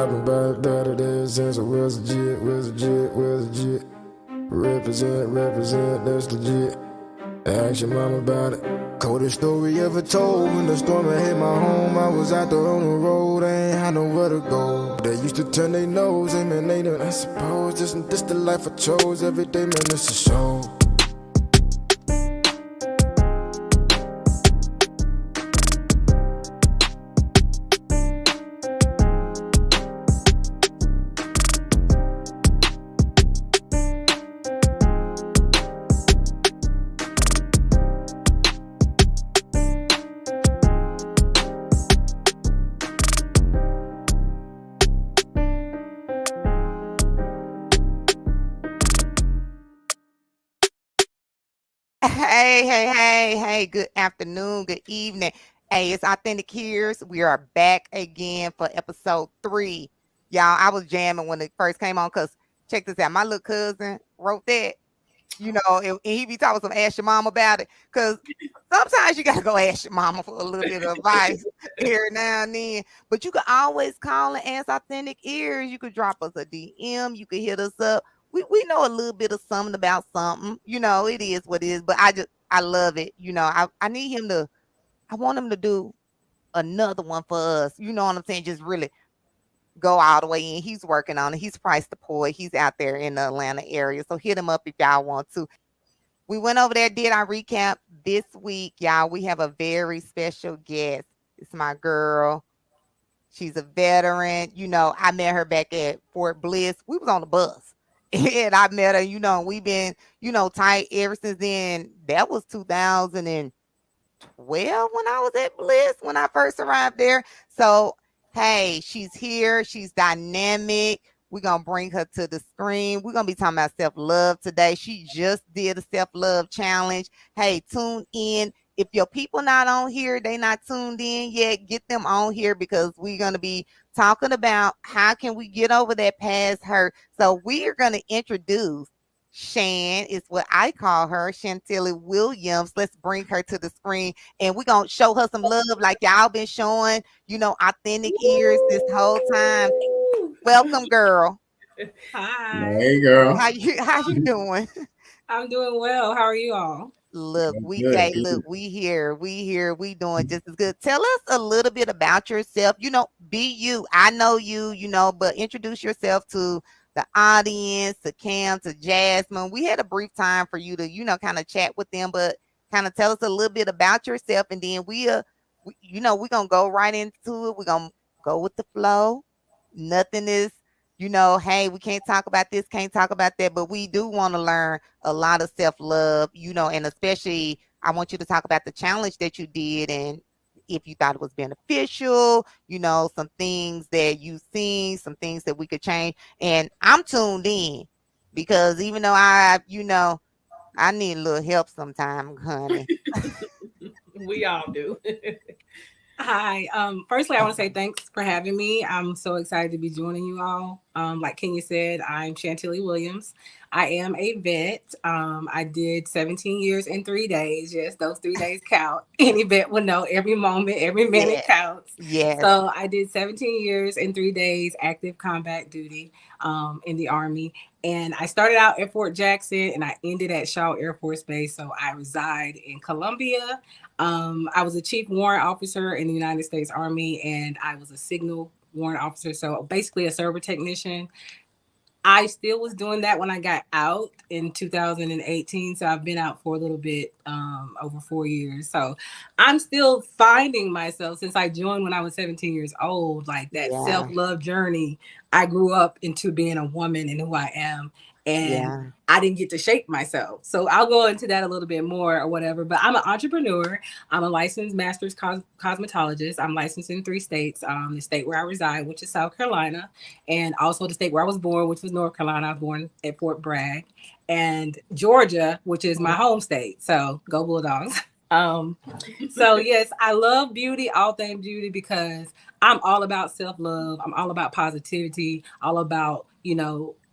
Rapping about that it is since I was legit. Represent, that's legit. Ask your mom about it. Coldest story ever told. When the storm had hit my home, I was out there on the road, I ain't had nowhere to go. They used to turn their nose, and man, they done, I suppose. This the life I chose. Every day, man, it's a show. Hey, good afternoon, good evening. Hey, it's Authentic Hears. We are back again for episode 3. Y'all, I was jamming when it first came on because check this out. My little cousin wrote that, and he be talking some ask your mom about it. Because sometimes you got to go ask your mama for a little bit of advice here now and then. But you can always call and ask Authentic Ears. You could drop us a DM. You could hit us up. We know a little bit of something about something. It is what it is. But I love it. I need him to, I want him to do another one for us. You know what I'm saying? Just really go all the way in. He's working on it. He's priced the poet. He's out there in the Atlanta area. So hit him up if y'all want to. We went over there, did our recap this week, y'all. We have a very special guest. It's my girl. She's a veteran. I met her back at Fort Bliss. We was on the bus. And I met her, we've been, tight ever since then. That was 2012 when I was at Bliss, when I first arrived there. So, hey, she's here. She's dynamic. We're going to bring her to the screen. We're going to be talking about self-love today. She just did a self-love challenge. Hey, tune in. If your people not on here, they not tuned in yet, get them on here because we're going to be talking about how can we get over that past hurt. So we are going to introduce Shan, is what I call her, Chantilly Williams. Let's bring her to the screen and we're going to show her some love like y'all been showing, Authentic Ears this whole time. Welcome, girl. Hi. Hey, girl. How you doing? I'm doing well. How are you all? Look, Good. we here, we doing just as good. Tell us a little bit about yourself. Be you. I know you, but introduce yourself to the audience, to Cam, to Jasmine. We had a brief time for you to, kind of chat with them, but kind of tell us a little bit about yourself, and then we're gonna go right into it. We're gonna go with the flow. Nothing is, hey, we can't talk about this, can't talk about that, but we do want to learn a lot of self-love, and especially I want you to talk about the challenge that you did and if you thought it was beneficial, some things that you've seen, some things that we could change. And I'm tuned in because even though I need a little help sometime, honey. We all do. Hi. Firstly, I want to say thanks for having me. I'm so excited to be joining you all. Like Kenya said, I'm Chantilly Williams. I am a vet. I did 17 years in 3 days. Yes, those 3 days count. Any vet will know every moment, every minute counts. Yes. So I did 17 years in 3 days active combat duty in the Army. And I started out at Fort Jackson and I ended at Shaw Air Force Base. So I reside in Columbia. I was a chief warrant officer in the United States Army and I was a signal warrant officer. So basically a server technician. I still was doing that when I got out in 2018. So I've been out for a little bit, over 4 years. So I'm still finding myself since I joined when I was 17 years old, like that self-love journey. I grew up into being a woman and who I am. And I didn't get to shape myself. So I'll go into that a little bit more or whatever. But I'm an entrepreneur. I'm a licensed master's cosmetologist. I'm licensed in 3 states. The state where I reside, which is South Carolina, and also the state where I was born, which was North Carolina. I was born at Fort Bragg, and Georgia, which is my home state. So go Bulldogs. So yes, I love beauty, all things beauty, because I'm all about self-love. I'm all about positivity, all about,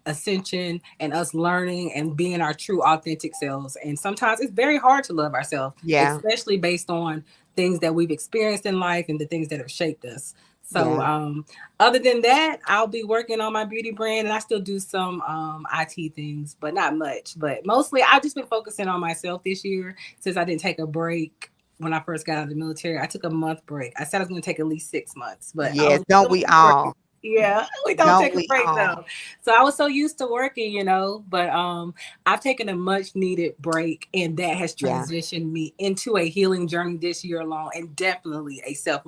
ascension and us learning and being our true authentic selves. And sometimes it's very hard to love ourselves, especially based on things that we've experienced in life and the things that have shaped us. So other than that, I'll be working on my beauty brand, and I still do some IT things, but not much. But mostly I've just been focusing on myself this year since I didn't take a break when I first got out of the military. I took a month break. I said I was going to take at least 6 months, but I Yes, was don't so we used to working. all? Yeah, we don't Don't take a we break all? though. So I was so used to working, but I've taken a much needed break, and that has Yeah. transitioned me into a healing journey this year alone, and definitely a self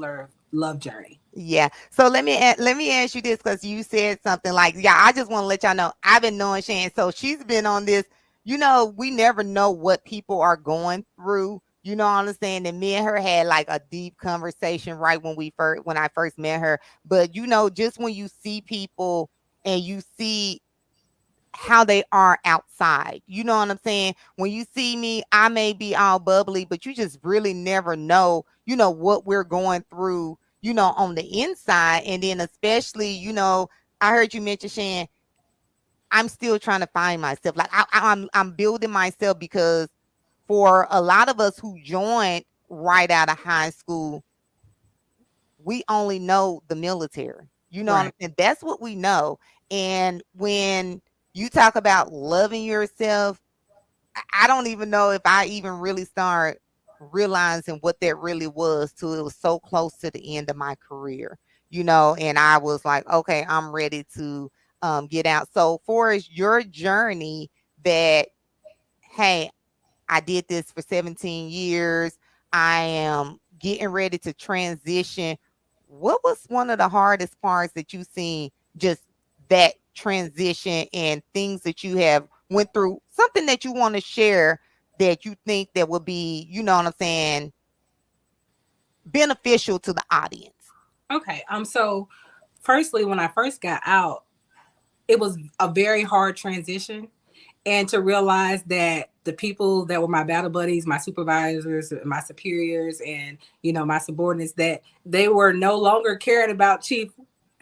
love journey. Yeah. So let me ask you this, because you said something like, yeah, I just want to let y'all know I've been knowing Shan. So she's been on this, we never know what people are going through. You know what I'm saying? And me and her had like a deep conversation right when I first met her. But just when you see people and you see how they are outside. You know what I'm saying? When you see me, I may be all bubbly, but you just really never know, what we're going through, on the inside. And then especially, I heard you mention, Shan, I'm still trying to find myself. Like I'm building myself, because for a lot of us who joined right out of high school, we only know the military. You know what I'm Right. saying? That's what we know. And when you talk about loving yourself, I don't even know if I even really start realizing what that really was till it was so close to the end of my career, and I was like, okay, I'm ready to get out. So for as your journey that, hey, I did this for 17 years. I am getting ready to transition. What was one of the hardest parts that you seen, just that transition and things that you have went through, something that you want to share that you think that would be, you know what I'm saying, beneficial to the audience? Okay. So firstly, when I first got out, it was a very hard transition, and to realize that the people that were my battle buddies, my supervisors, my superiors, and my subordinates, that they were no longer caring about Chief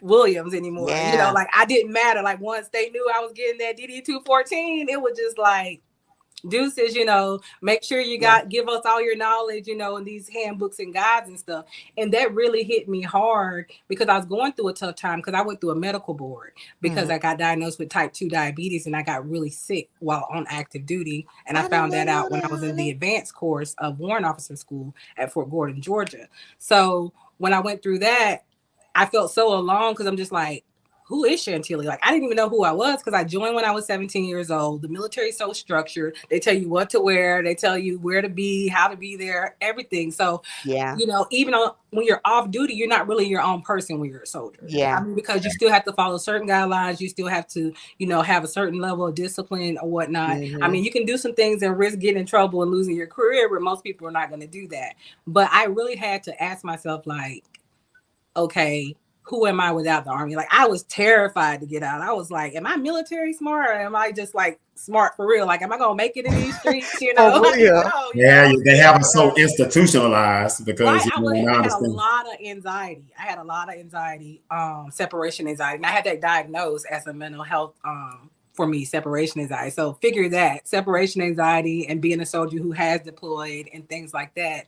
Williams anymore. Yeah. Like I didn't matter. Like once they knew I was getting that DD 214, it was just like deuces, make sure you Yeah. give us all your knowledge, in these handbooks and guides and stuff. And that really hit me hard because I was going through a tough time, because I went through a medical board because Mhm. I got diagnosed with type 2 diabetes, and I got really sick while on active duty. And I I did found not that know out when I that, was in the honey. advanced course of Warrant Officer School at Fort Gordon, Georgia. So when I went through that, I felt so alone, because I'm just like, who is Chantilly? Like, I didn't even know who I was, because I joined when I was 17 years old. The military is so structured. They tell you what to wear. They tell you where to be, how to be there, everything. So, Yeah. even when you're off duty, you're not really your own person when you're a soldier. Yeah. I mean, because you still have to follow certain guidelines. You still have to, have a certain level of discipline or whatnot. I Mhm. mean, you can do some things and risk getting in trouble and losing your career, but most people are not going to do that. But I really had to ask myself, like, okay, who am I without the Army? Like, I was terrified to get out. I was like, am I military smart, or am I just like smart for real? Like, am I gonna make it in these streets? For I didn't real. know. Yeah, I was they have scared it to so go. institutionalized Right. because And and I I had a understand. lot of anxiety. Separation anxiety. And I had that diagnosed as a mental health for me, separation anxiety. So figure that, separation anxiety and being a soldier who has deployed and things like that.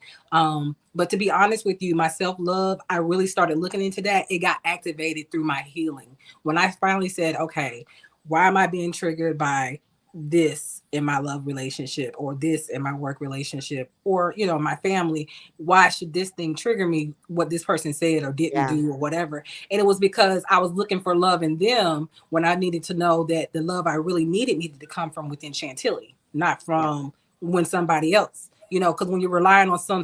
But to be honest with you, my self-love, I really started looking into that. It got activated through my healing. When I finally said, okay, why am I being triggered by this in my love relationship, or this in my work relationship, or my family? Why should this thing trigger me, what this person said or didn't Yeah. do or whatever? And it was because I was looking for love in them, when I needed to know that the love I really needed to come from within Chantilly, not Yeah. from when somebody else. Because when you're relying on some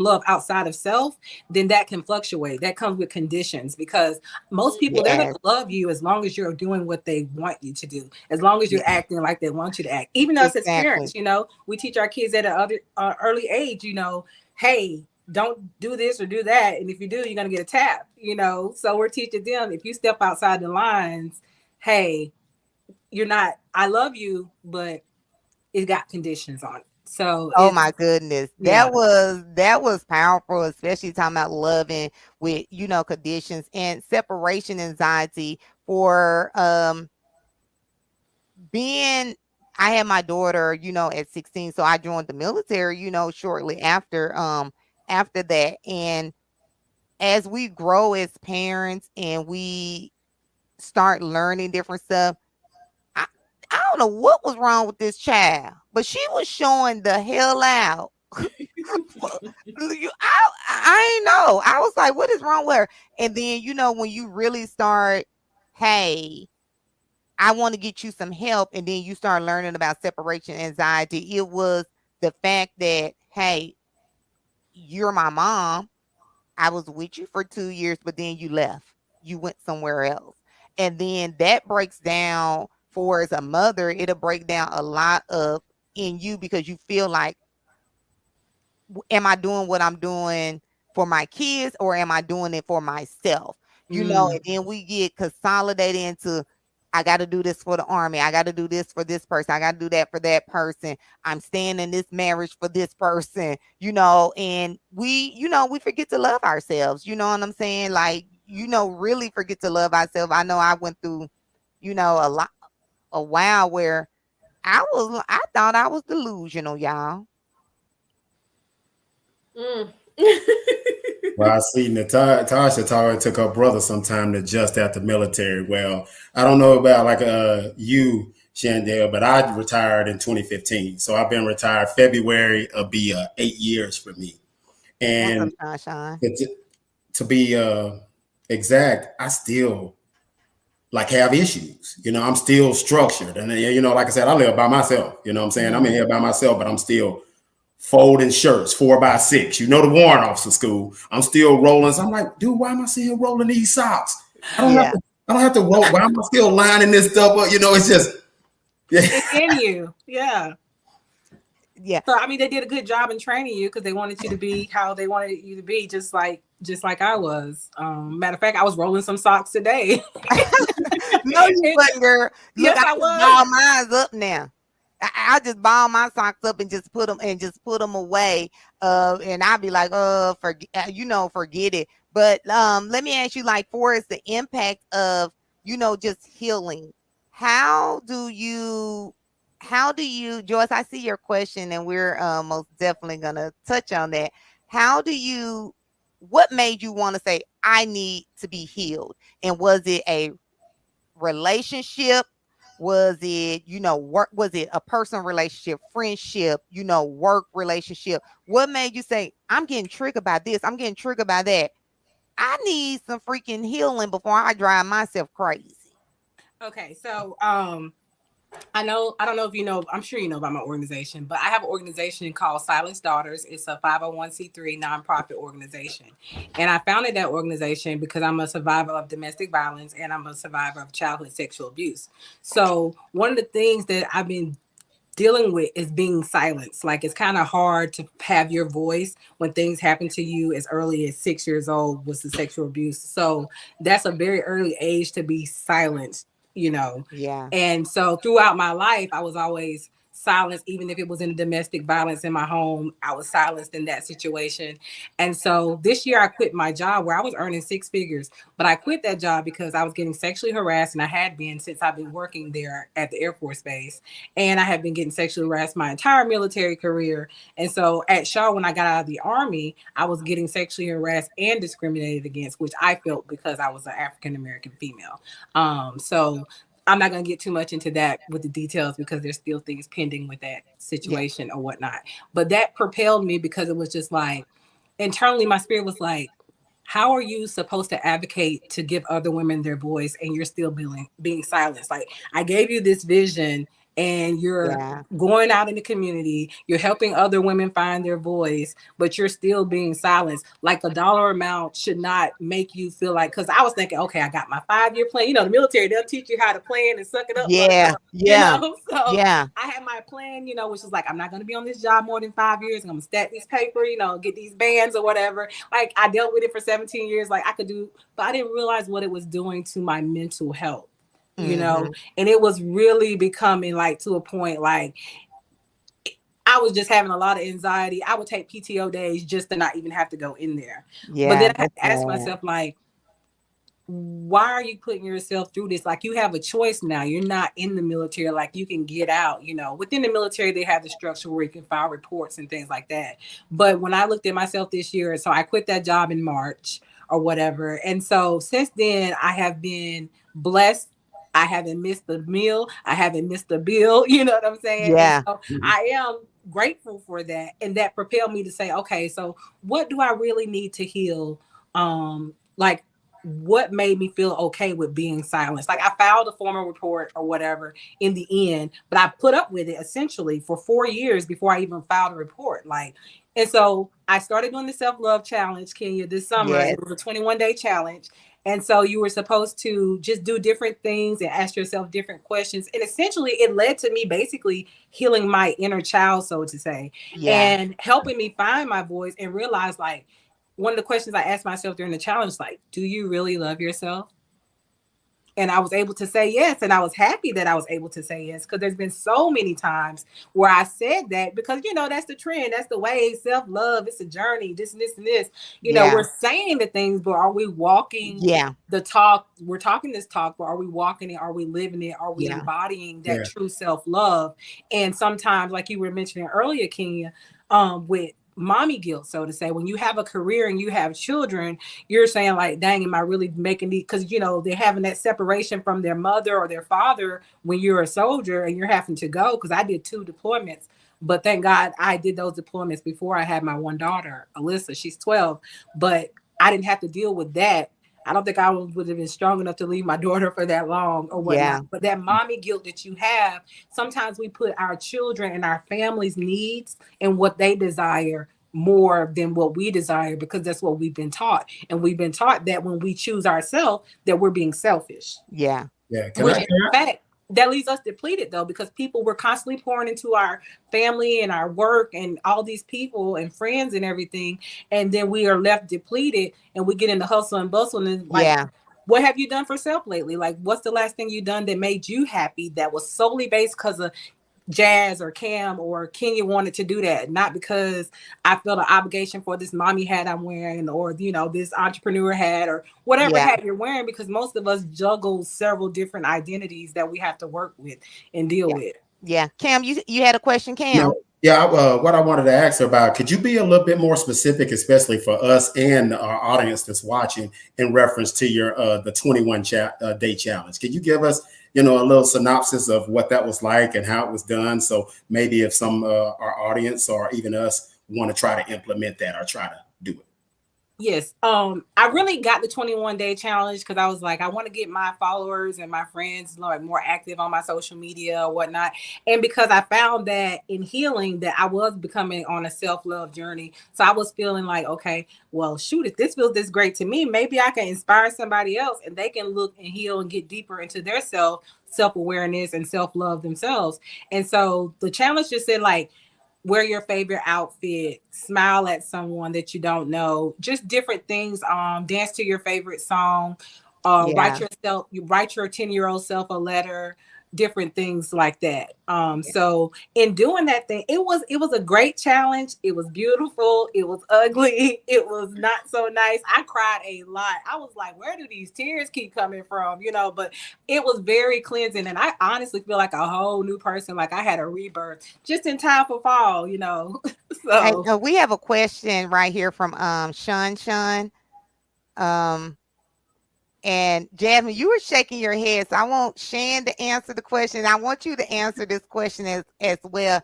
love outside of self, then that can fluctuate. That comes with conditions, because most people, they're going Yes. to love you as long as you're doing what they want you to do, as long as Yeah. you're acting like they want you to act. Even us as Exactly. parents, we teach our kids at an early age, hey, don't do this or do that, and if you do, you're going to get a tap. So we're teaching them, if you step outside the lines, hey, you're not, I love you, but it got conditions on it. So Oh it's, my goodness. yeah. That was powerful, especially talking about loving with, conditions and separation anxiety for being I had my daughter, at 16. So I joined the military, shortly after that. And as we grow as parents and we start learning different stuff, I, I don't know what was wrong with this child, but she was showing the hell out. I ain't know. I was like, what is wrong with her? And then, when you really start, hey, I want to get you some help. And then you start learning about separation anxiety. It was the fact that, hey, you're my mom. I was with you for 2 years, but then you left. You went somewhere else. And then that breaks down for as a mother, it'll break down a lot of in you because you feel like, am I doing what I'm doing for my kids or am I doing it for myself? And then we get consolidated into, I got to do this for the army. I got to do this for this person. I got to do that for that person. I'm staying in this marriage for this person, and we forget to love ourselves. You know what I'm saying? Like, really forget to love ourselves. I know I went through, a while where I thought I was delusional, y'all. Well, I see Natasha took her brother some time to adjust at the military. Well, I don't know about like you, Shandell, but I retired in 2015. So I've been retired. February will be 8 years for me. And What's up, to be exact, I still like have issues. I'm still structured. And, like I said, I live by myself. You know what I'm saying? I'm in here by myself, but I'm still folding shirts 4x6. The warrant officer school. I'm still rolling. So I'm like, dude, why am I still rolling these socks? I don't have to roll. Why am I still lining this stuff up? It's just it's in you. Yeah. Yeah. So I mean, they did a good job in training you because they wanted you to be how they wanted you to be, just like I was. Matter of fact, I was rolling some socks today. No, you wasn't, girl. Look, Yes, I was. ball mine up now. I just ball my socks up and just put them away. And I'll be like, forget it. But let me ask you, like, for is the impact of just healing. How do you, Joyce? I see your question, and we're most definitely gonna touch on that. What made you want to say I need to be healed? And was it a relationship? Was it, work? Was it a personal relationship, friendship, work relationship? What made you say, I'm getting triggered by this? I'm getting triggered by that. I need some freaking healing before I drive myself crazy. Okay, so I don't know if you know, I'm sure you know about my organization, but I have an organization called Silence Daughters. It's a 501c3 nonprofit organization. And I founded that organization because I'm a survivor of domestic violence and I'm a survivor of childhood sexual abuse. So one of the things that I've been dealing with is being silenced. Like, it's kind of hard to have your voice when things happen to you as early as 6 years old was the sexual abuse. So that's a very early age to be silenced. Yeah. And so throughout my life, I was always silenced. Even if it was in domestic violence in my home, I was silenced in that situation. And so this year I quit my job where I was earning 6 figures, but I quit that job because I was getting sexually harassed, and I had been since I've been working there at the Air Force Base. And I had been getting sexually harassed my entire military career. And so at Shaw, when I got out of the Army, I was getting sexually harassed and discriminated against, which I felt because I was an African American female. So I'm not going to get too much into that with the details because there's still things pending with that situation or whatnot. But that propelled me because it was just like, internally, my spirit was like, how are you supposed to advocate to give other women their voice and you're still being silenced? Like, I gave you this vision and you're going out in the community, you're helping other women find their voice, but you're still being silenced. Like, a dollar amount should not make you feel like, because I was thinking, okay, I got my 5-year plan. The military, they'll teach you how to plan and suck it up. Yeah. So I had my plan, which was like, I'm not going to be on this job more than 5 years. I'm going to stack this paper, get these bands or whatever. Like, I dealt with it for 17 years. Like, I could do, but I didn't realize what it was doing to my mental health. And it was really becoming like to a point like I was just having a lot of anxiety. I would take PTO days just to not even have to go in there. But then I had to ask myself, like, why are you putting yourself through this? Like, you have a choice now. You're not in the military. Like, you can get out, within the military, they have the structure where you can file reports and things like that. But when I looked at myself this year, so I quit that job in March or whatever. And so since then, I have been blessed. I haven't missed a meal. I haven't missed a bill. You know what I'm saying? And Yeah. so I am grateful for that. And that propelled me to say, okay, so what do I really need to heal? Like, what made me feel okay with being silenced? Like, I filed a formal report or whatever in the end, but I put up with it essentially for 4 years before I even filed a report. Like, and so I started doing the self-love challenge, Kenya, this summer, and Yes. it was a 21-day challenge. And so you were supposed to just do different things and ask yourself different questions. And essentially it led to me basically healing my inner child, so to say, Yeah. and helping me find my voice and realize, like, one of the questions I asked myself during the challenge, like, do you really love yourself? And I was able to say yes. And I was happy that I was able to say yes, because there's been so many times where I said that, because, you know, that's the trend. That's the way. Self-love. It's a journey. This, and this. You know, Yeah. we're saying the things, but are we walking Yeah. the talk? We're talking this talk, but are we walking it? Are we living it? Are we Yeah. embodying that Yeah. true self-love? And sometimes, like you were mentioning earlier, Kenya, with mommy guilt, so to say, when you have a career and you have children, you're saying, like, dang, am I really making these? Because, you know, they're having that separation from their mother or their father when you're a soldier and you're having to go. Because I did 2 deployments, but thank God I did those deployments before I had my one daughter, Alyssa. She's 12, but I didn't have to deal with that. I don't think I would have been strong enough to leave my daughter for that long or Yeah. whatnot. But that mommy guilt that you have, sometimes we put our children and our family's needs and what they desire more than what we desire, because that's what we've been taught. And we've been taught that when we choose ourselves, that we're being selfish. Yeah. Yeah. Which in fact, that leaves us depleted, though, because people were constantly pouring into our family and our work and all these people and friends and everything. And then we are left depleted and we get in the hustle and bustle. And like, Yeah. what have you done for self lately? Like, what's the last thing you done that made you happy, that was solely based because of Jazz or Cam or Kenya wanted to do that, not because I felt an obligation for this mommy hat I'm wearing, or, you know, this entrepreneur hat, or whatever Yeah. hat you're wearing, because most of us juggle several different identities that we have to work with and deal Yeah. with. Yeah. Cam, you had a question, Cam? No. Yeah, what I wanted to ask her about, could you be a little bit more specific, especially for us and our audience that's watching, in reference to your the 21-day challenge? Could you give us, you know, a little synopsis of what that was like and how it was done? So maybe if some our audience or even us want to try to implement that or try to do it. Yes. I really got the 21-day challenge because I was like, I want to get my followers and my friends like more active on my social media or whatnot. And because I found that in healing that I was becoming on a self-love journey. So I was feeling like, okay, well, shoot, if this feels this great to me, maybe I can inspire somebody else and they can look and heal and get deeper into their self-awareness and self-love themselves. And so the challenge just said, like, wear your favorite outfit, smile at someone that you don't know, just different things. Dance to your favorite song, Yeah. you write your 10-year-old self a letter, different things like that. So in doing that thing, it was a great challenge. It was beautiful. It was ugly. It was not so nice. I cried a lot. I was like, where do these tears keep coming from? You know, but it was very cleansing. And I honestly feel like a whole new person. Like I had a rebirth just in time for fall, you know. Hey, So we have a question right here from Sean. And Jasmine, you were shaking your head, so I want Shan to answer the question. I want you to answer this question as well.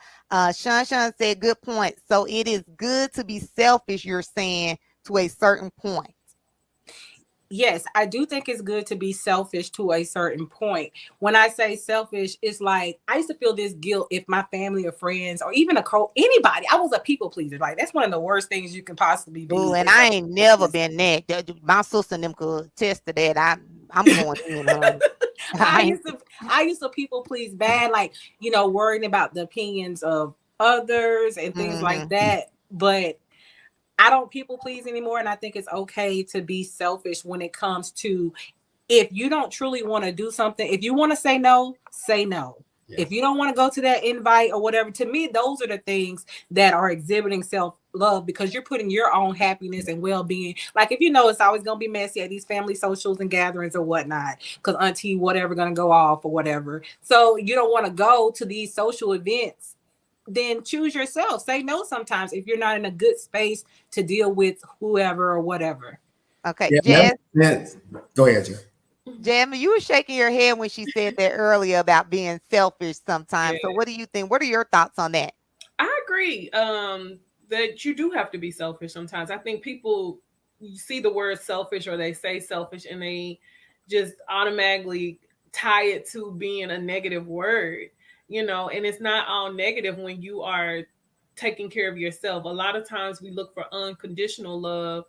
Sean said, good point. So it is good to be selfish, you're saying, to a certain point. yes, I do think it's good to be selfish to a certain point. When I say selfish, it's like I used to feel this guilt if my family or friends or even anybody. I was a people pleaser. Like that's one of the worst things you can possibly Ooh, be. and I ain't never been that. My sister and them could attest to that. I'm going in, honey. I used to people please bad, like, you know, worrying about the opinions of others and things like that. But I don't people please anymore. And I think it's okay to be selfish when it comes to, if you don't truly want to do something, if you want to say no, say no. Yeah. If you don't want to go to that invite or whatever, to me, those are the things that are exhibiting self-love, because you're putting your own happiness and well-being. Like, if you know it's always going to be messy at these family socials and gatherings or whatnot, because auntie whatever going to go off or whatever. So you don't want to go to these social events, then choose yourself. Say no sometimes if you're not in a good space to deal with whoever or whatever. Okay, Yeah, Jazz. go ahead, Jeff. Jasmine, you were shaking your head when she said that earlier about being selfish sometimes. So Yeah. what do you think? What are your thoughts on that? I agree that you do have to be selfish sometimes. I think people see the word selfish or they say selfish and they just automatically tie it to being a negative word, and it's not all negative when you are taking care of yourself. A lot of times we look for unconditional love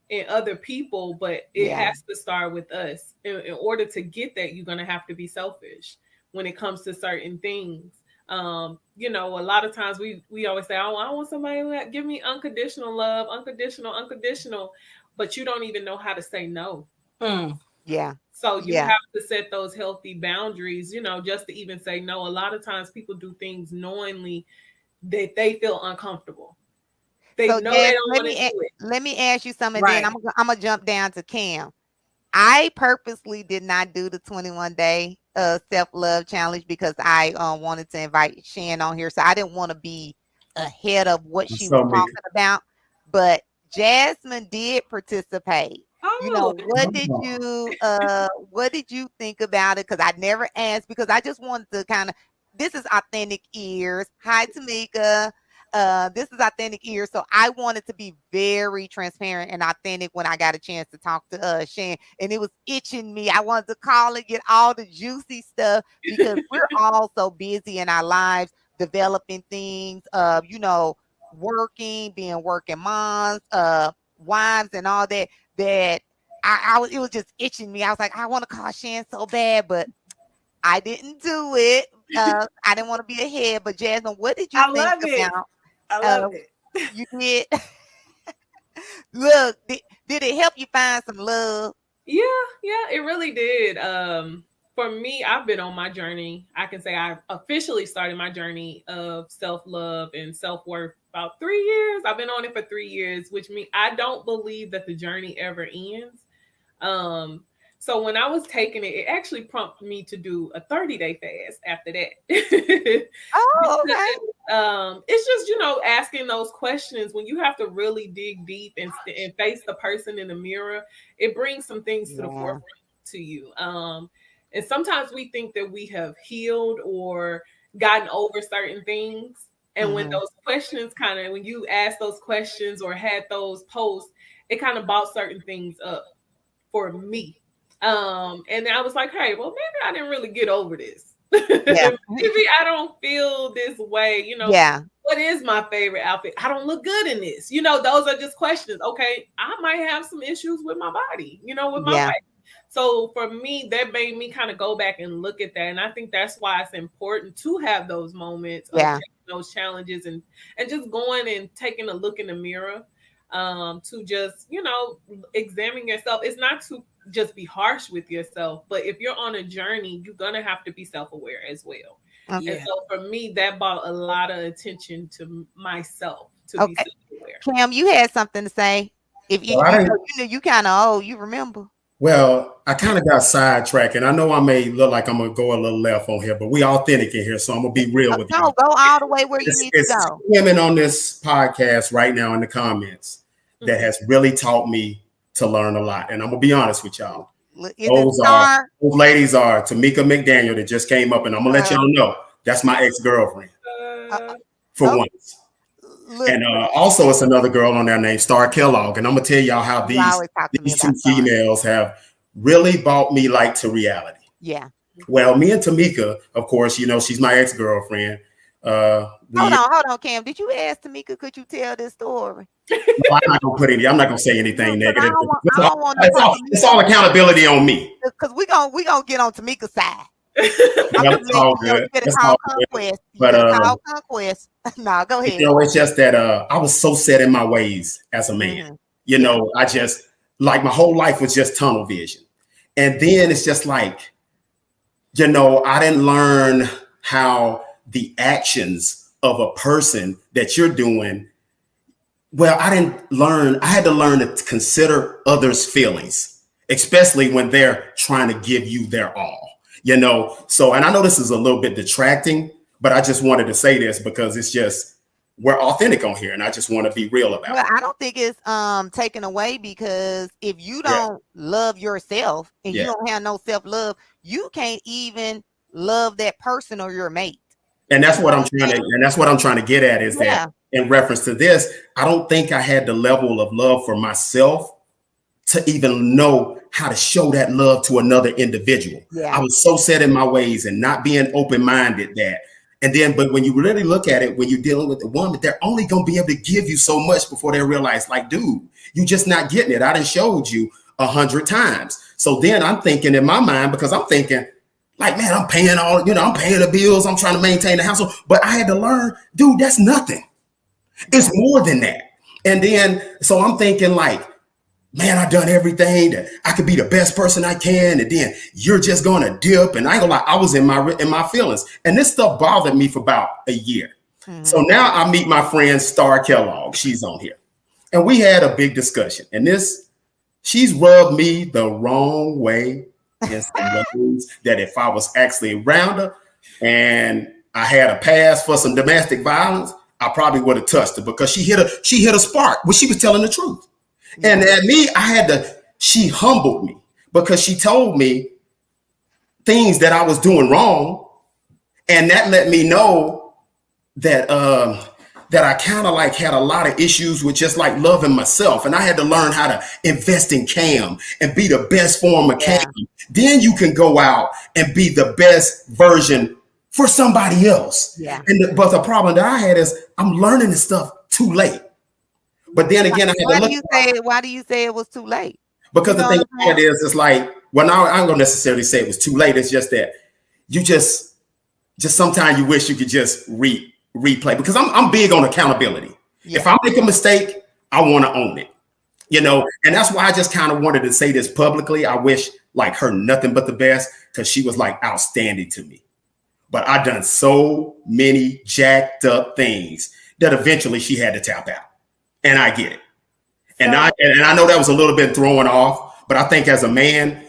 in other people, but it Yeah. has to start with us. In order to get that, you're going to have to be selfish when it comes to certain things. A lot of times we always say, oh, I want somebody to give me unconditional love, unconditional, but you don't even know how to say no. Yeah. So you Yeah. have to set those healthy boundaries, just to even say no. A lot of times people do things knowingly that they feel uncomfortable. They So know they Jazz, don't want to do it. let me ask you something. Right. Then I'm gonna jump down to Cam. I purposely did not do the 21-day self-love challenge because I wanted to invite Shan on here. So I didn't want to be ahead of what she was So, Mika. talking about. But Jasmine did participate. You know, Oh, what did you think about it? Because I never asked because I just wanted to kind of this is authentic ears. Hi, Tamika. This is authentic ears. So I wanted to be very transparent and authentic when I got a chance to talk to Shan. And it was itching me. I wanted to call and get all the juicy stuff because we're all so busy in our lives developing things, working, being working moms, wives, and all that. That it was just itching me. I was like, I want to call Shan so bad, but I didn't do it. I didn't want to be ahead. But Jasmine, what did you I think love it. about? I love it. You did. Look, did it help you find some love? Yeah, it really did. For me, I've been on my journey. I can say I officially started my journey of self-love and self-worth about 3 years. I've been on it for 3 years, which means I don't believe that the journey ever ends. So when I was taking it, it actually prompted me to do a 30-day fast after that. Oh, okay. It's just, asking those questions when you have to really dig deep and face the person in the mirror. It brings some things to the forefront to you. And sometimes we think that we have healed or gotten over certain things. And when those questions when you ask those questions or had those posts, it kind of brought certain things up for me. And I was like, hey, well, maybe I didn't really get over this. Yeah. Maybe I don't feel this way. Yeah. What is my favorite outfit? I don't look good in this. Those are just questions. Okay, I might have some issues with my body, with my weight. So for me, that made me kind of go back and look at that. And I think that's why it's important to have those moments of taking those challenges and just going and taking a look in the mirror to just, examine yourself. It's not to just be harsh with yourself, but if you're on a journey, you're going to have to be self-aware as well. Okay. And so for me, that brought a lot of attention to myself to be self-aware. Cam, you had something to say. If you you kind of old, you remember. Well, I kind of got sidetracked, and I know I may look like I'm gonna go a little left on here, but we authentic in here, so I'm gonna be real with you. No, go all the way where you need to go. Women on this podcast right now in the comments that has really taught me to learn a lot, and I'm gonna be honest with y'all. Those ladies are Tamika McDaniel that just came up, and I'm gonna let y'all know that's my ex-girlfriend for once. And also, it's another girl on there named Star Kellogg, and I'm gonna tell y'all how these two females have really brought me to reality. Yeah. Well, me and Tamika, of course, she's my ex-girlfriend. Hold on, Cam. Did you ask Tamika? Could you tell this story? No, I'm not gonna put any. I'm not gonna say anything negative. It's all accountability on me. Because we gonna get on Tamika's side. That's all good. But conquest. No, go ahead. It's just that I was so set in my ways as a man. I just my whole life was just tunnel vision, and then it's just I didn't learn how the actions of a person that you're doing. Well, I had to learn to consider others' feelings, especially when they're trying to give you their all. So, and I know this is a little bit detracting, but I just wanted to say this because it's just, we're authentic on here, and I just want to be real about Well, it. I don't think it's taken away, because if you don't love yourself and you don't have no self-love, you can't even love that person or your mate. And You that's know what what I'm I'm trying to, saying? and that's what I'm trying to get at is that Yeah. in reference to this, I don't think I had the level of love for myself to even know how to show that love to another individual. I Yeah. was so set in my ways and not being open-minded that. And then, but when you really look at it, when you're dealing with a woman, they're only going to be able to give you so much before they realize, like, dude, you just not getting it. I done showed you 100 times. So then I'm thinking in my mind, because I'm thinking, like, man, I'm paying all, I'm paying the bills. I'm trying to maintain the household. But I had to learn, dude, that's nothing. It's more than that. And then, so I'm thinking like, man, I've done everything that I could be the best person I can. And then you're just going to dip. And I ain't gonna lie, I was in my feelings. And this stuff bothered me for about a year. So now I meet my friend Star Kellogg. She's on here. And we had a big discussion. And she's rubbed me the wrong way in some ways that if I was actually around her and I had a pass for some domestic violence, I probably would have touched her, because she hit a spark when she was telling the truth. And at me, she humbled me, because she told me things that I was doing wrong. And that let me know that that I kind of like had a lot of issues with just like loving myself. And I had to learn how to invest in Cam and be the best form of Cam. Then you can go out and be the best version for somebody else. Yeah. But the problem that I had is I'm learning this stuff too late. But then again, I had to look. Why do you say it was too late? Because the thing about it is, it's like, well, now I don't gonna necessarily say it was too late. It's just that you just sometimes you wish you could just replay, because I'm big on accountability. Yeah. If I make a mistake, I want to own it, and that's why I just kind of wanted to say this publicly. I wish like her nothing but the best, because she was like outstanding to me. But I done so many jacked up things that eventually she had to tap out. And I get it. And I know that was a little bit throwing off, but I think as a man,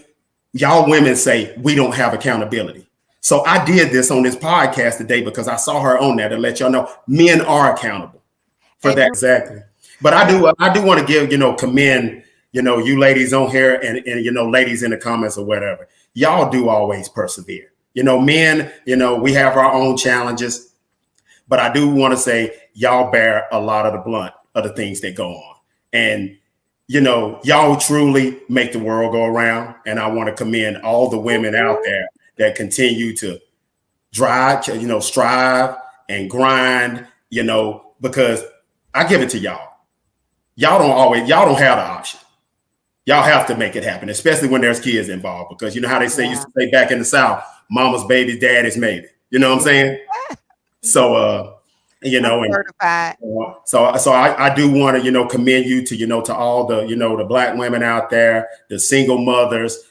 y'all women say we don't have accountability. So I did this on this podcast today because I saw her on there to let y'all know men are accountable for that. Exactly. But I do want to give, commend, you ladies on here and ladies in the comments or whatever. Y'all do always persevere. Men, we have our own challenges, but I do want to say y'all bear a lot of the blunt of the things that go on. And, y'all truly make the world go around. And I want to commend all the women out there that continue to strive and grind, because I give it to y'all. Y'all don't have the option. Y'all have to make it happen, especially when there's kids involved, because you know how they say, used to say back in the South, mama's baby, daddy's made it. You know what I'm saying? So, certified. So I do want to, commend you to all the, the Black women out there, the single mothers,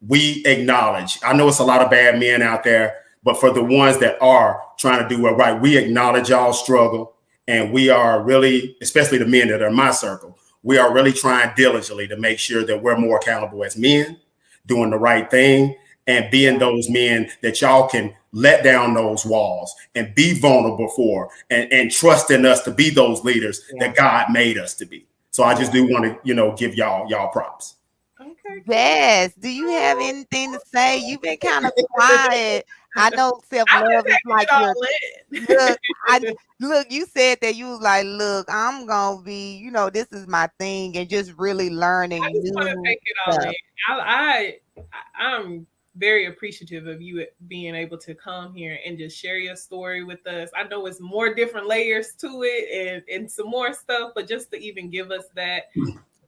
we acknowledge, I know it's a lot of bad men out there, but for the ones that are trying to do it right, we acknowledge y'all struggle. And we are really, especially the men that are in my circle, we are really trying diligently to make sure that we're more accountable as men, doing the right thing, and being those men that y'all can let down those walls and be vulnerable for, and trust in us to be those leaders that God made us to be. So I just do want to, give y'all props. Okay. Bess, do you have anything to say? You've been kind of quiet. I know self-love is like your look, you said that you was like, look, I'm gonna be, this is my thing, and just really learning. I just want to take it all in. I'm very appreciative of you being able to come here and just share your story with us. I know it's more different layers to it and some more stuff, but just to even give us that,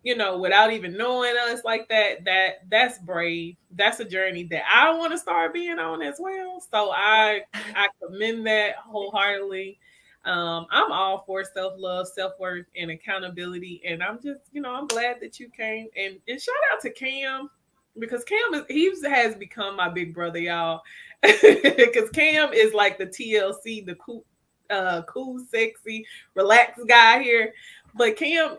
without even knowing us like that's brave. That's a journey that I want to start being on as well. So I commend that wholeheartedly. I'm all for self-love, self-worth, and accountability. And I'm just, I'm glad that you came, and shout out to Cam, because Cam has become my big brother, y'all. Because Cam is like the TLC, the cool, sexy, relaxed guy here. But Cam,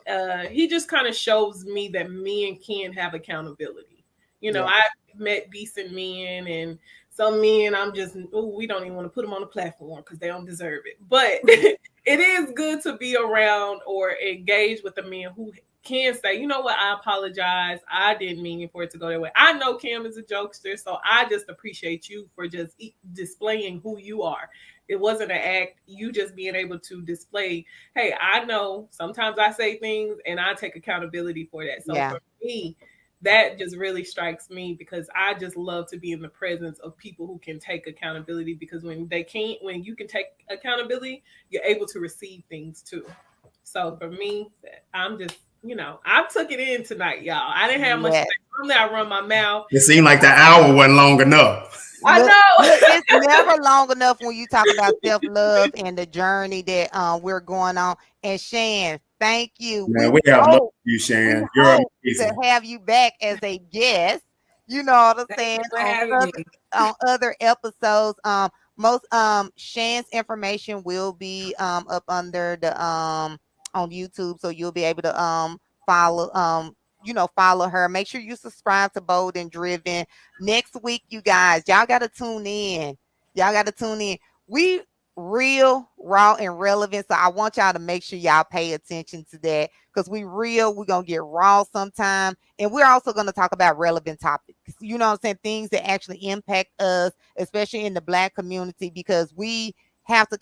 he just kind of shows me that men can have accountability. I've met decent men and some men, I'm just, we don't even want to put them on the platform because they don't deserve it. But it is good to be around or engage with the men who can say, you know what, I apologize. I didn't mean for it to go that way. I know Kim is a jokester, so I just appreciate you for just displaying who you are. It wasn't an act. You just being able to display, hey, I know sometimes I say things and I take accountability for that. So for me, that just really strikes me because I just love to be in the presence of people who can take accountability, because when you can take accountability, you're able to receive things too. So for me, I'm just, I took it in tonight, y'all. I didn't have much time. Normally I run my mouth. It seemed like the hour wasn't long enough. I know. It's never long enough when you talk about self-love and the journey that we're going on. And Shan, thank you. Man, we have love for you, Shan. You're amazing. To have you back as a guest. You know what I'm saying? On other episodes. Most Shan's information will be up under the on YouTube, so you'll be able to follow her. Make sure you subscribe to Bold and Driven. Next week, you guys, y'all got to tune in. We real, raw, and relevant. So I want y'all to make sure y'all pay attention to that, because we're going to get raw sometime. And we're also going to talk about relevant topics. You know what I'm saying? Things that actually impact us, especially in the Black community, because we have to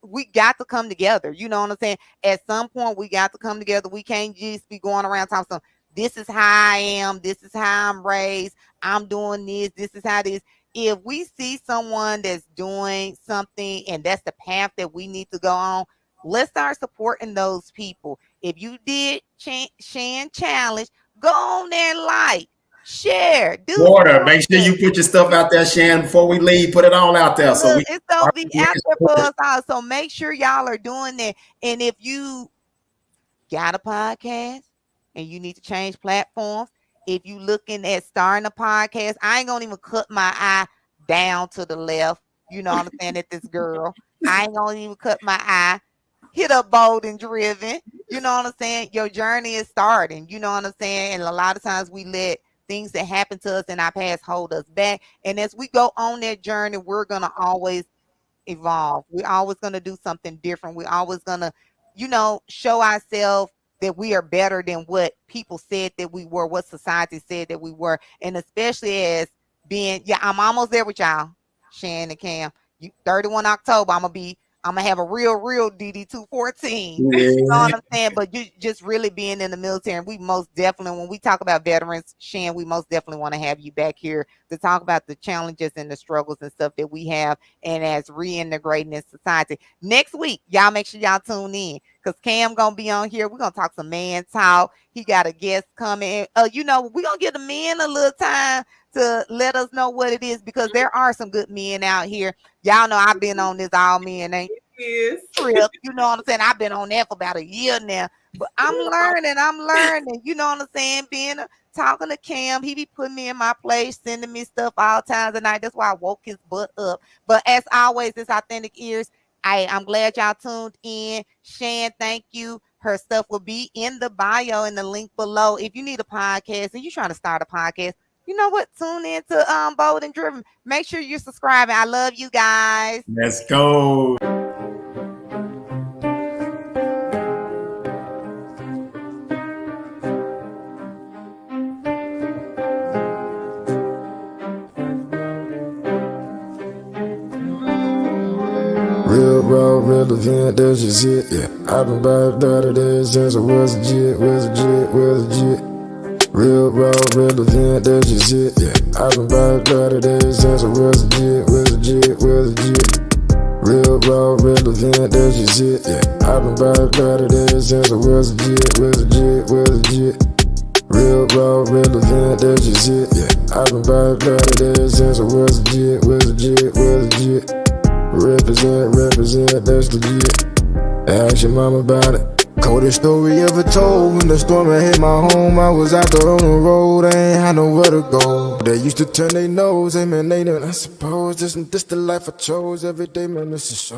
we got to come together. You know what I'm saying? At some point, we got to come together. We can't just be going around talking some, this is how I am. This is how I'm raised. I'm doing this. This is how it is. If we see someone that's doing something and that's the path that we need to go on, let's start supporting those people. If you did Shan Challenge, go on there and like, share, do Water. Make sure you put your stuff out there, Shan, before we leave. Put it all out there. So it's gonna be out there for us all. So make sure y'all are doing that. And if you got a podcast and you need to change platforms, if you looking at starting a podcast, I ain't gonna even cut my eye down to the left. You know what I'm saying? At this girl, I ain't gonna even cut my eye. Hit up Bold and Driven. You know what I'm saying? Your journey is starting. You know what I'm saying? And a lot of times we let things that happen to us in our past hold us back. And as we go on that journey, we're gonna always evolve. We're always gonna do something different. We're always gonna, show ourselves that we are better than what people said that we were, what society said that we were. And especially as being, I'm almost there with y'all, Shan and Cam. 31 October, I'm gonna have a real DD 214. Yeah. You know what I'm saying? But you just really being in the military, and we most definitely, when we talk about veterans, Shan, we most definitely want to have you back here to talk about the challenges and the struggles and stuff that we have, and as reintegrating in society. Next week, y'all make sure y'all tune in, because Cam gonna be on here. We're gonna talk some man talk. He got a guest coming. We're gonna give the men a little time to let us know what it is, because there are some good men out here. Y'all know I've been on this all men ain't trip. You know what I'm saying? I've been on that for about a year now. But I'm learning. You know what I'm saying? Talking to Cam, he be putting me in my place, sending me stuff all times of night. That's why I woke his butt up. But as always, it's Authentic Ears. I'm glad y'all tuned in. Shan, thank you. Her stuff will be in the bio and the link below. If you need a podcast and you're trying to start a podcast, you know what? Tune in to Bold and Driven. Make sure you're subscribing. I love you guys. Let's go. Real, raw, relevant, that's just it, yeah. I've been by a lot of days since I was legit. Real, raw, relevant, that's just it, yeah. I've been by a lot of days since I was legit. Real, raw, relevant, that's just it, yeah. I've been by a lot of days since I was legit. Real, raw, relevant, that's just it, yeah. I've been by a lot of days since I was legit. Represent, that's legit. Ask your mom about it. Coldest story ever told. When the storm had hit my home, I was out there on the road, I ain't had nowhere to go. They used to turn their nose, hey man, I suppose this the life I chose. Every day, man, this is so